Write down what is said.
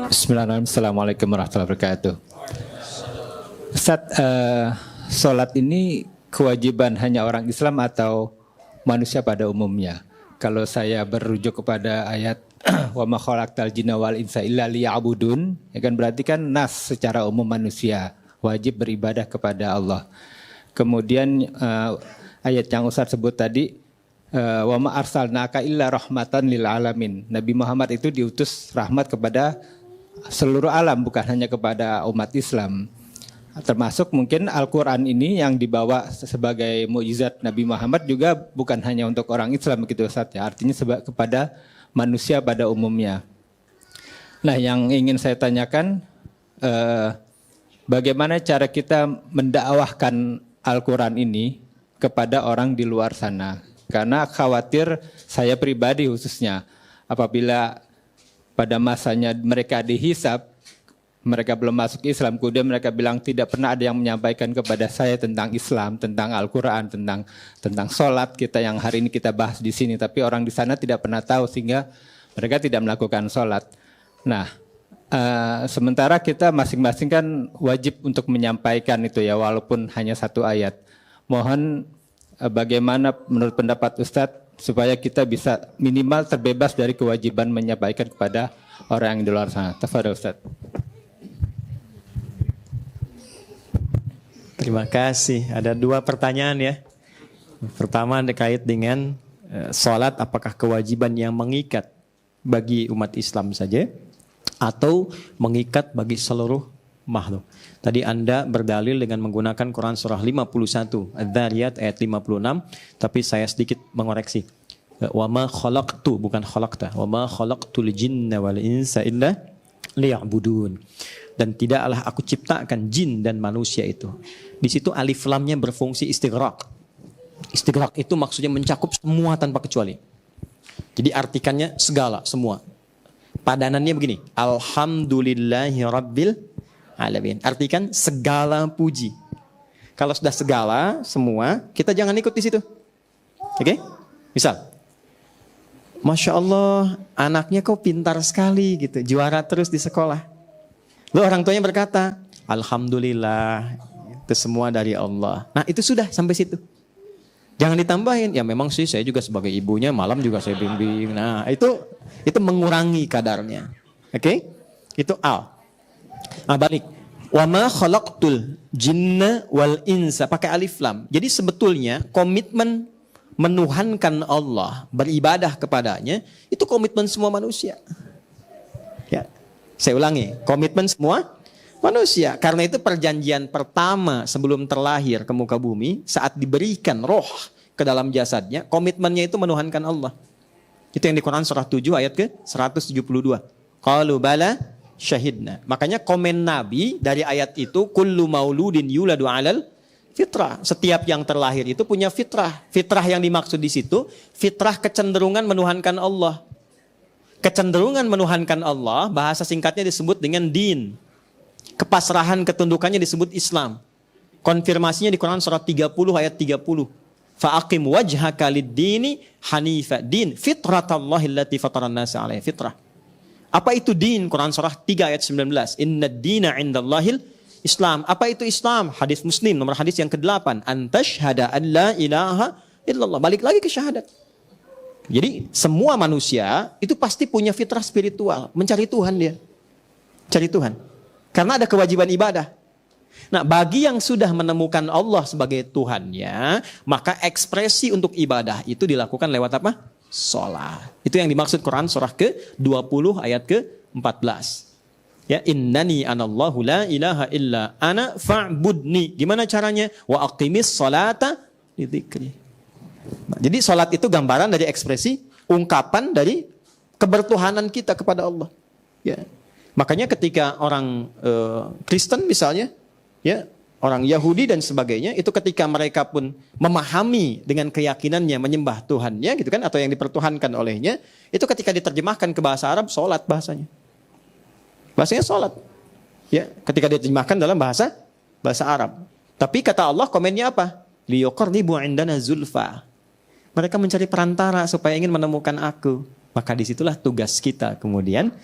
Bismillahirrahmanirrahim. Assalamualaikum warahmatullahi wabarakatuh. Ustaz, sholat ini kewajiban hanya orang Islam atau manusia pada umumnya? Kalau saya berujuk kepada ayat wa ma khalaqtal jinna wal insa illa liya'budun, ya kan berarti kan nas secara umum manusia wajib beribadah kepada Allah. Kemudian ayat yang Ustaz sebut tadi, wa ma arsalnaka illa rahmatan lil alamin. Nabi Muhammad itu diutus rahmat kepada seluruh alam, bukan hanya kepada umat Islam. Termasuk mungkin Al-Quran ini yang dibawa sebagai mukjizat Nabi Muhammad juga bukan hanya untuk orang Islam begitu Ustaz ya, artinya kepada manusia pada umumnya. Nah, yang ingin saya tanyakan, bagaimana cara kita mendakwahkan Al-Quran ini kepada orang di luar sana? Karena khawatir saya pribadi khususnya, apabila pada masanya mereka dihisab, mereka belum masuk Islam, kemudian mereka bilang tidak pernah ada yang menyampaikan kepada saya tentang Islam, tentang Al-Quran, tentang sholat kita yang hari ini kita bahas di sini, tapi orang di sana tidak pernah tahu sehingga mereka tidak melakukan sholat. Nah, sementara kita masing-masing kan wajib untuk menyampaikan itu ya, walaupun hanya satu ayat. Mohon bagaimana menurut pendapat Ustadz supaya kita bisa minimal terbebas dari kewajiban menyampaikan kepada orang yang di luar sana. Tafadhol Ustaz. Terima kasih. Ada dua pertanyaan ya. Pertama terkait dengan sholat, apakah kewajiban yang mengikat bagi umat Islam saja atau mengikat bagi seluruh makhluk. Tadi Anda berdalil dengan menggunakan Quran surah 51 Adz-Dzariyat ayat 56, tapi saya sedikit mengoreksi. Wa ma khalaqtu, bukan khalaqta. Wa ma khalaqtul jinna wal insa illa liya'budun. Dan tidaklah aku ciptakan jin dan manusia itu. Di situ alif lamnya berfungsi istighraq. Istighraq itu maksudnya mencakup semua tanpa kecuali. Jadi artikannya segala, semua. Padanannya begini, alhamdulillahi rabbil alamin. Artikan segala puji. Kalau sudah segala, semua, kita jangan ikut di situ. Oke? Misal, Masya Allah, anaknya kok pintar sekali gitu, juara terus di sekolah. Lalu orang tuanya berkata, alhamdulillah, itu semua dari Allah. Nah, itu sudah sampai situ. Jangan ditambahin, ya memang sih saya juga sebagai ibunya malam juga saya bimbing. Nah, itu mengurangi kadarnya. Oke? Itu al. Nah, balik. Wa ma khalaqtul jinna wal insa, pakai alif lam. Jadi sebetulnya komitmen menuhankan Allah, beribadah kepadanya, itu komitmen semua manusia. Ya. Saya ulangi, komitmen semua manusia. Karena itu perjanjian pertama sebelum terlahir ke muka bumi, saat diberikan roh ke dalam jasadnya, komitmennya itu menuhankan Allah. Itu yang di Quran surah 7 ayat ke 172. Qalu bala syahidna. Makanya komen Nabi dari ayat itu, kullu mauludin yuladu alal fitrah. Setiap yang terlahir itu punya fitrah. Fitrah yang dimaksud di situ, fitrah kecenderungan menuhankan Allah. Kecenderungan menuhankan Allah, bahasa singkatnya disebut dengan din. Kepasrahan ketundukannya disebut Islam. Konfirmasinya di Quran surah 30 ayat 30. Fa'aqim wajhaka lid-dini hanifa. Din, fitratallahi allati fataran nasa alaiha, fitrah. Apa itu din? Quran surah 3 ayat 19. Inna dina indallahil Islam. Apa itu Islam? Hadis Muslim nomor hadis yang ke-8. Antashhada an la ilaha illallah. Balik lagi ke syahadat. Jadi semua manusia itu pasti punya fitrah spiritual. Mencari Tuhan dia. Cari Tuhan. Karena ada kewajiban ibadah. Nah, bagi yang sudah menemukan Allah sebagai Tuhannya, maka ekspresi untuk ibadah itu dilakukan lewat apa? Sholat. Itu yang dimaksud Quran surah ke-20 ayat ke-14. Ya, innani anallahu la ilaha illa ana fa'budni. Gimana caranya? Wa aqimis sholata lidzikri. Nah, jadi sholat itu gambaran dari ekspresi, ungkapan dari kebertuhanan kita kepada Allah. Ya. Makanya ketika orang Kristen misalnya, ya, orang Yahudi dan sebagainya, itu ketika mereka pun memahami dengan keyakinannya menyembah Tuhannya, gitu kan, atau yang dipertuhankan olehnya, itu ketika diterjemahkan ke bahasa Arab, sholat bahasanya. Bahasanya sholat. Ya, ketika diterjemahkan dalam bahasa Arab. Tapi kata Allah komennya apa? Liyuqarribu indana zulfa. Mereka mencari perantara supaya ingin menemukan aku. Maka disitulah tugas kita kemudian